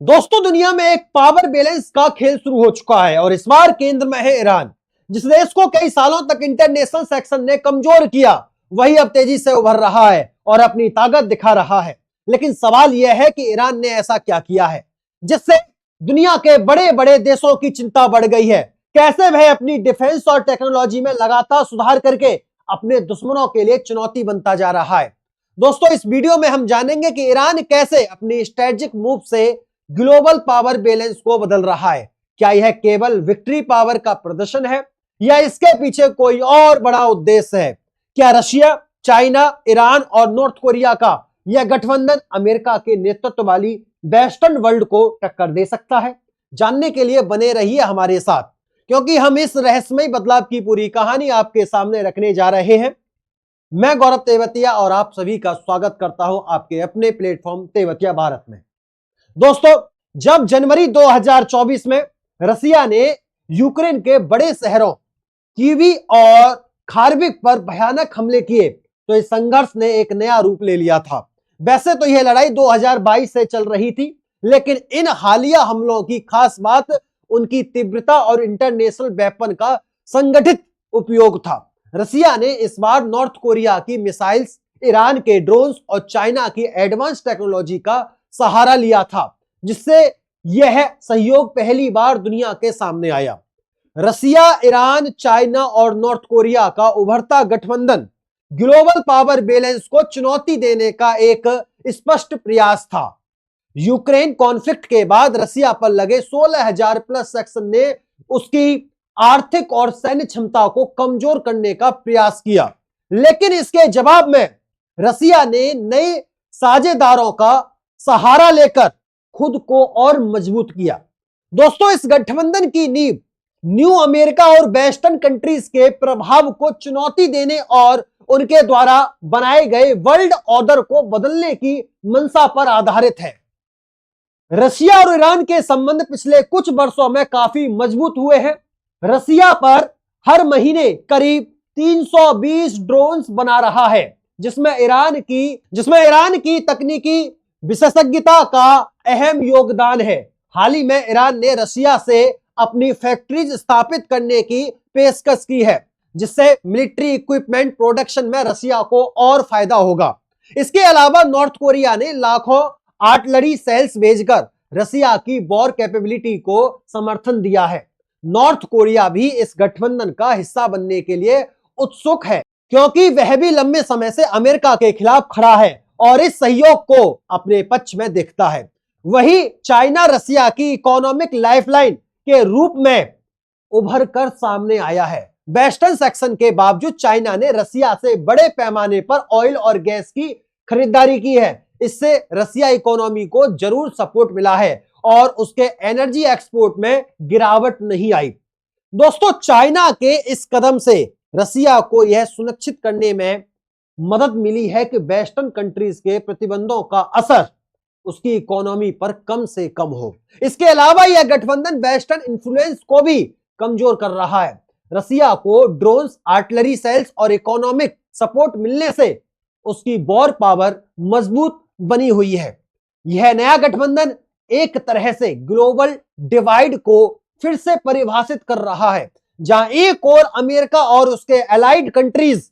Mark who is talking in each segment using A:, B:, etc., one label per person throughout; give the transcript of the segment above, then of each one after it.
A: दोस्तों, दुनिया में एक पावर बैलेंस का खेल शुरू हो चुका है और इस बार केंद्र में है ईरान। जिस देश को कई सालों तक इंटरनेशनल सेक्शन ने कमजोर किया, वही अब तेजी से उभर रहा है और अपनी ताकत दिखा रहा है। लेकिन सवाल यह है कि ईरान ने ऐसा क्या किया है जिससे दुनिया के बड़े बड़े देशों की चिंता बढ़ गई है। कैसे वह अपनी डिफेंस और टेक्नोलॉजी में लगातार सुधार करके अपने दुश्मनों के लिए चुनौती बनता जा रहा है। दोस्तों, इस वीडियो में हम जानेंगे कि ईरान कैसे अपनी स्ट्रेटेजिक मूव से ग्लोबल पावर बैलेंस को बदल रहा है। क्या यह केवल विक्ट्री पावर का प्रदर्शन है या इसके पीछे कोई और बड़ा उद्देश्य है? क्या रशिया, चाइना, ईरान और नॉर्थ कोरिया का यह गठबंधन अमेरिका के नेतृत्व वाली वेस्टर्न वर्ल्ड को टक्कर दे सकता है? जानने के लिए बने रहिए हमारे साथ, क्योंकि हम इस रहस्यमय बदलाव की पूरी कहानी आपके सामने रखने जा रहे हैं। मैं गौरव तेवतिया और आप सभी का स्वागत करता हूं आपके अपने प्लेटफॉर्म तेवतिया भारत में। दोस्तों, जब जनवरी 2024 में रसिया ने यूक्रेन के बड़े शहरों कीवी और खार्किव पर भयानक हमले किए, तो इस संघर्ष ने एक नया रूप ले लिया था। वैसे तो यह लड़ाई 2022 से चल रही थी, लेकिन इन हालिया हमलों की खास बात उनकी तीव्रता और इंटरनेशनल वेपन का संगठित उपयोग था। रसिया ने इस बार नॉर्थ कोरिया की मिसाइल्स, ईरान के ड्रोन्स और चाइना की एडवांस टेक्नोलॉजी का सहारा लिया था, जिससे यह सहयोग पहली बार दुनिया के सामने आया। रसिया, ईरान, चाइना और नॉर्थ कोरिया का उभरता गठबंधन ग्लोबल पावर बैलेंस को चुनौती देने का एक स्पष्ट प्रयास था। यूक्रेन कॉन्फ्लिक्ट के बाद रसिया पर लगे 16,000 प्लस सेक्शन ने उसकी आर्थिक और सैन्य क्षमता को कमजोर करने का प्रयास किया, लेकिन इसके जवाब में रसिया ने नए साझेदारों का सहारा लेकर खुद को और मजबूत किया। दोस्तों, इस गठबंधन की नींव न्यू अमेरिका और वेस्टर्न कंट्रीज के प्रभाव को चुनौती देने और उनके द्वारा बनाए गए वर्ल्ड ऑर्डर को बदलने की मंशा पर आधारित है। रसिया और ईरान के संबंध पिछले कुछ वर्षों में काफी मजबूत हुए हैं। रसिया पर हर महीने करीब 320 ड्रोन्स बना रहा है, जिसमें ईरान की तकनीकी विशेषज्ञता का अहम योगदान है। हाल ही में ईरान ने रसिया से अपनी फैक्ट्रीज स्थापित करने की पेशकश की है, जिससे मिलिट्री इक्विपमेंट प्रोडक्शन में रसिया को और फायदा होगा। इसके अलावा नॉर्थ कोरिया ने लाखों आर्टिलरी सेल्स भेजकर रसिया की वॉर कैपेबिलिटी को समर्थन दिया है। नॉर्थ कोरिया भी इस गठबंधन का हिस्सा बनने के लिए उत्सुक है, क्योंकि वह भी लंबे समय से अमेरिका के खिलाफ खड़ा है और इस सहयोग को अपने पक्ष में देखता है। वही चाइना रसिया की इकोनॉमिक लाइफलाइन के रूप में उभर कर सामने आया है। वेस्टर्न सेक्शन के बावजूद चाइना ने रसिया से बड़े पैमाने पर ऑयल और गैस की खरीदारी की है। इससे रसिया इकोनॉमी को जरूर सपोर्ट मिला है और उसके एनर्जी एक्सपोर्ट में गिरावट नहीं आई। दोस्तों, चाइना के इस कदम से रसिया को यह सुनिश्चित करने में मदद मिली है कि वेस्टर्न कंट्रीज के प्रतिबंधों का असर उसकी इकोनॉमी पर कम से कम हो। इसके अलावा यह गठबंधन वेस्टर्न इन्फ्लुएंस को भी कमजोर कर रहा है। रसिया को ड्रोन्स, आर्टिलरी सेल्स और इकोनॉमिक सपोर्ट मिलने से उसकी वॉर पावर मजबूत बनी हुई है। यह नया गठबंधन एक तरह से ग्लोबल डिवाइड को फिर से परिभाषित कर रहा है, जहां एक ओर अमेरिका और उसके एलाइड कंट्रीज,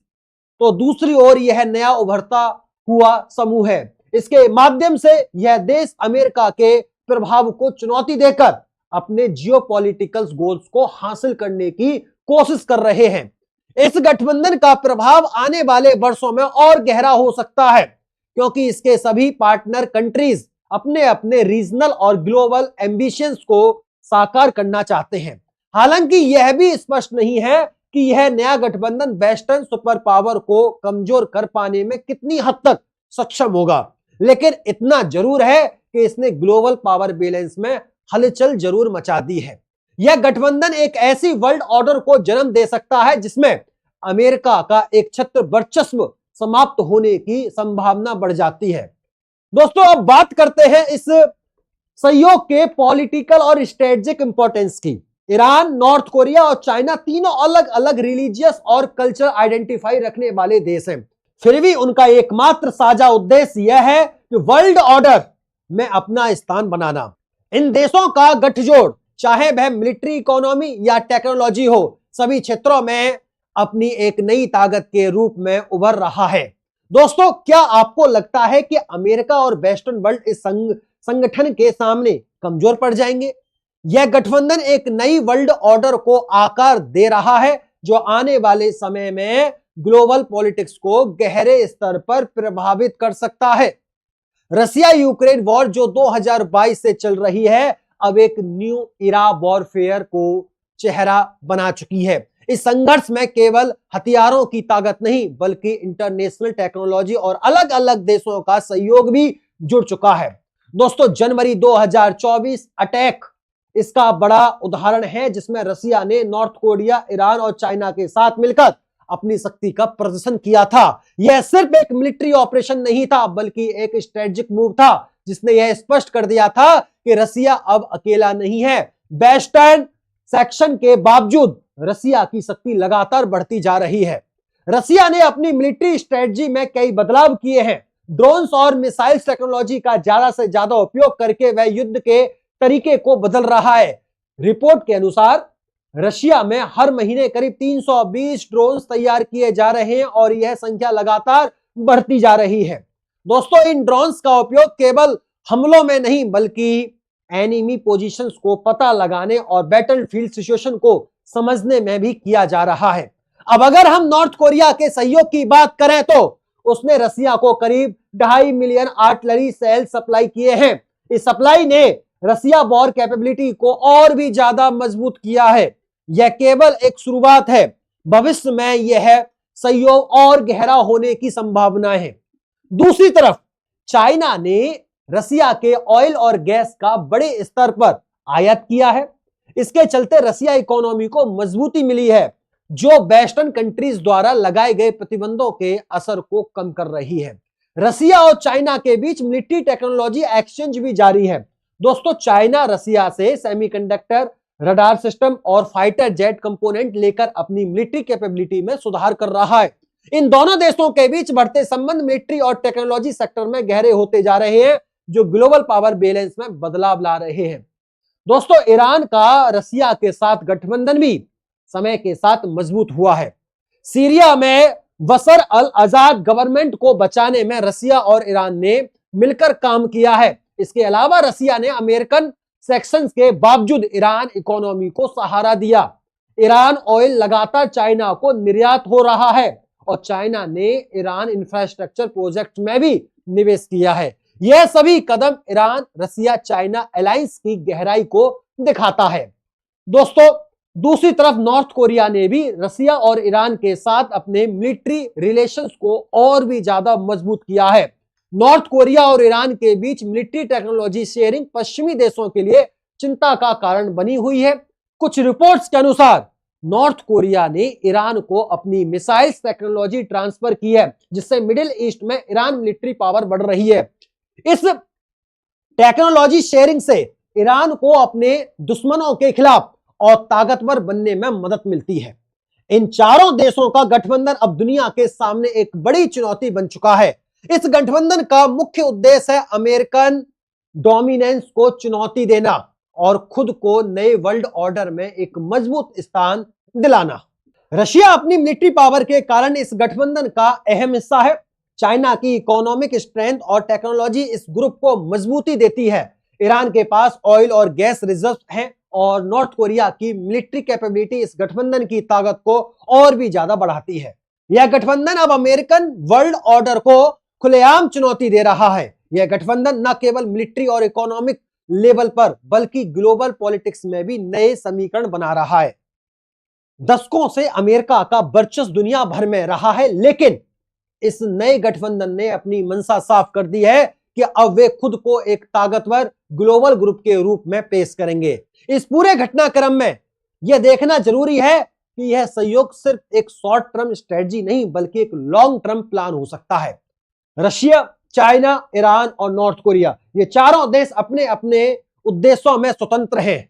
A: तो दूसरी ओर यह नया उभरता हुआ समूह है। इसके माध्यम से यह देश अमेरिका के प्रभाव को चुनौती देकर अपने जियोपॉलिटिकल गोल्स को हासिल करने की कोशिश कर रहे हैं। इस गठबंधन का प्रभाव आने वाले वर्षों में और गहरा हो सकता है, क्योंकि इसके सभी पार्टनर कंट्रीज अपने अपने रीजनल और ग्लोबल एम्बिशंस को साकार करना चाहते हैं। हालांकि यह भी स्पष्ट नहीं है कि यह नया गठबंधन वेस्टर्न सुपर पावर को कमजोर कर पाने में कितनी हद तक सक्षम होगा, लेकिन इतना जरूर है कि इसने ग्लोबल पावर बैलेंस में हलचल जरूर मचा दी है। यह गठबंधन एक ऐसी वर्ल्ड ऑर्डर को जन्म दे सकता है जिसमें अमेरिका का एक छत्र वर्चस्व समाप्त होने की संभावना बढ़ जाती है। दोस्तों, अब बात करते हैं इस सहयोग के पॉलिटिकल और स्ट्रेटेजिक इंपॉर्टेंस की। ईरान, नॉर्थ कोरिया और चाइना तीनों अलग अलग रिलीजियस और कल्चर आइडेंटिफाई रखने वाले देश हैं। फिर भी उनका एकमात्र साझा उद्देश्य यह है कि वर्ल्ड ऑर्डर में अपना स्थान बनाना। इन देशों का गठजोड़, चाहे वह मिलिट्री, इकोनॉमी या टेक्नोलॉजी हो, सभी क्षेत्रों में अपनी एक नई ताकत के रूप में उभर रहा है। दोस्तों, क्या आपको लगता है कि अमेरिका और वेस्टर्न वर्ल्ड इस संगठन के सामने कमजोर पड़ जाएंगे? यह गठबंधन एक नई वर्ल्ड ऑर्डर को आकार दे रहा है, जो आने वाले समय में ग्लोबल पॉलिटिक्स को गहरे स्तर पर प्रभावित कर सकता है। रसिया यूक्रेन वॉर जो 2022 से चल रही है, अब एक न्यू इरा वॉरफेयर को चेहरा बना चुकी है। इस संघर्ष में केवल हथियारों की ताकत नहीं, बल्कि इंटरनेशनल टेक्नोलॉजी और अलग अलग देशों का सहयोग भी जुड़ चुका है। दोस्तों, जनवरी 2024 अटैक इसका बड़ा उदाहरण है, जिसमें रसिया ने नॉर्थ कोरिया, ईरान और चाइना के साथ मिलकर अपनी शक्ति का प्रदर्शन किया था। यह सिर्फ एक मिलिट्री ऑपरेशन नहीं था, बल्कि एक स्ट्रेटेजिक मूव था, जिसने यह स्पष्ट कर दिया था कि रसिया अब अकेला नहीं है। वेस्टर्न सेक्शन के बावजूद रसिया की शक्ति लगातार बढ़ती जा रही है। रसिया ने अपनी मिलिट्री स्ट्रेटजी में कई बदलाव किए हैं। ड्रोन्स और मिसाइल्स टेक्नोलॉजी का ज्यादा से ज्यादा उपयोग करके वह युद्ध के तरीके को बदल रहा है। रिपोर्ट के अनुसार रशिया में हर महीने करीब 320 ड्रोन्स तैयार किए जा रहे हैं और यह संख्या लगातार बढ़ती जा रही है। दोस्तों, इन ड्रोन्स का उपयोग केवल हमलों में नहीं, बल्कि एनिमी पोजीशंस को पता लगाने और बैटलफील्ड सिचुएशन को समझने में भी किया जा रहा है। अब अगर हम नॉर्थ कोरिया के सहयोग की बात करें, तो उसने रसिया को करीब 2.5 मिलियन आर्टिलरी सेल सप्लाई किए हैं। इस सप्लाई ने रसिया वॉर कैपेबिलिटी को और भी ज्यादा मजबूत किया है। यह केवल एक शुरुआत है, भविष्य में यह सहयोग और गहरा होने की संभावना है। दूसरी तरफ चाइना ने रसिया के ऑयल और गैस का बड़े स्तर पर आयात किया है। इसके चलते रसिया इकोनॉमी को मजबूती मिली है, जो वेस्टर्न कंट्रीज द्वारा लगाए गए प्रतिबंधों के असर को कम कर रही है। रसिया और चाइना के बीच मिलिट्री टेक्नोलॉजी एक्सचेंज भी जारी है। दोस्तों, चाइना रसिया से सेमीकंडक्टर, रडार सिस्टम और फाइटर जेट कंपोनेंट लेकर अपनी मिलिट्री कैपेबिलिटी में सुधार कर रहा है। इन दोनों देशों के बीच बढ़ते संबंध मिलिट्री और टेक्नोलॉजी सेक्टर में गहरे होते जा रहे हैं, जो ग्लोबल पावर बैलेंस में बदलाव ला रहे हैं। दोस्तों, ईरान का रसिया के साथ गठबंधन भी समय के साथ मजबूत हुआ है। सीरिया में बशर अल असद गवर्नमेंट को बचाने में रसिया और ईरान ने मिलकर काम किया है। इसके अलावा रसिया ने अमेरिकन सैंक्शंस के बावजूद ईरान इकोनॉमी को सहारा दिया। ईरान ऑयल लगातार चाइना को निर्यात हो रहा है और चाइना ने ईरान इंफ्रास्ट्रक्चर प्रोजेक्ट में भी निवेश किया है। यह सभी कदम ईरान, रसिया, चाइना अलायंस की गहराई को दिखाता है। दोस्तों, दूसरी तरफ नॉर्थ कोरिया ने भी रसिया और ईरान के साथ अपने मिलिट्री रिलेशंस को और भी ज्यादा मजबूत किया है। नॉर्थ कोरिया और ईरान के बीच मिलिट्री टेक्नोलॉजी शेयरिंग पश्चिमी देशों के लिए चिंता का कारण बनी हुई है। कुछ रिपोर्ट्स के अनुसार नॉर्थ कोरिया ने ईरान को अपनी मिसाइल्स टेक्नोलॉजी ट्रांसफर की है, जिससे मिडिल ईस्ट में ईरान मिलिट्री पावर बढ़ रही है। इस टेक्नोलॉजी शेयरिंग से ईरान को अपने दुश्मनों के खिलाफ और ताकतवर बनने में मदद मिलती है। इन चारों देशों का गठबंधन अब दुनिया के सामने एक बड़ी चुनौती बन चुका है। इस गठबंधन का मुख्य उद्देश्य है अमेरिकन डोमिनेंस को चुनौती देना और खुद को नए वर्ल्ड ऑर्डर में एक मजबूत स्थान दिलाना। रशिया अपनी मिलिट्री पावर के कारण इस गठबंधन का अहम हिस्सा है। चाइना की इकोनॉमिक स्ट्रेंथ और टेक्नोलॉजी इस ग्रुप को मजबूती देती है। ईरान के पास ऑयल और गैस रिजर्व हैं और नॉर्थ कोरिया की मिलिट्री कैपेबिलिटी इस गठबंधन की ताकत को और भी ज्यादा बढ़ाती है। यह गठबंधन अब अमेरिकन वर्ल्ड ऑर्डर को खुलेआम चुनौती दे रहा है। यह गठबंधन न केवल मिलिट्री और इकोनॉमिक लेवल पर, बल्कि ग्लोबल पॉलिटिक्स में भी नए समीकरण बना रहा है। दशकों से अमेरिका का वर्चस्व दुनिया भर में रहा है, लेकिन इस नए गठबंधन ने अपनी मंशा साफ कर दी है कि अब वे खुद को एक ताकतवर ग्लोबल ग्रुप के रूप में पेश करेंगे। इस पूरे घटनाक्रम में यह देखना जरूरी है कि यह सहयोग सिर्फ एक शॉर्ट टर्म स्ट्रेटजी नहीं, बल्कि एक लॉन्ग टर्म प्लान हो सकता है। रशिया, चाइना, ईरान और नॉर्थ कोरिया, ये चारों देश अपने अपने उद्देश्यों में स्वतंत्र हैं,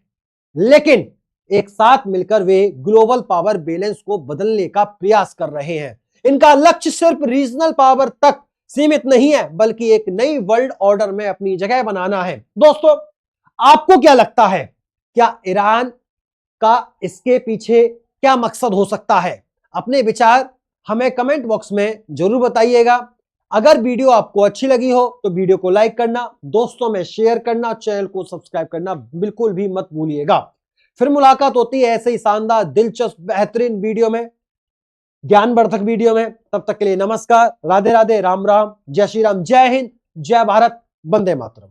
A: लेकिन एक साथ मिलकर वे ग्लोबल पावर बैलेंस को बदलने का प्रयास कर रहे हैं। इनका लक्ष्य सिर्फ रीजनल पावर तक सीमित नहीं है, बल्कि एक नई वर्ल्ड ऑर्डर में अपनी जगह बनाना है। दोस्तों, आपको क्या लगता है, क्या ईरान का इसके पीछे क्या मकसद हो सकता है? अपने विचार हमें कमेंट बॉक्स में जरूर बताइएगा। अगर वीडियो आपको अच्छी लगी हो तो वीडियो को लाइक करना, दोस्तों में शेयर करना, चैनल को सब्सक्राइब करना बिल्कुल भी मत भूलिएगा। फिर मुलाकात होती है ऐसे ही शानदार, दिलचस्प, बेहतरीन वीडियो में, ज्ञानवर्धक वीडियो में। तब तक के लिए नमस्कार, राधे राधे, राम राम, जय श्री राम, जय हिंद, जय भारत, वंदे मातरम।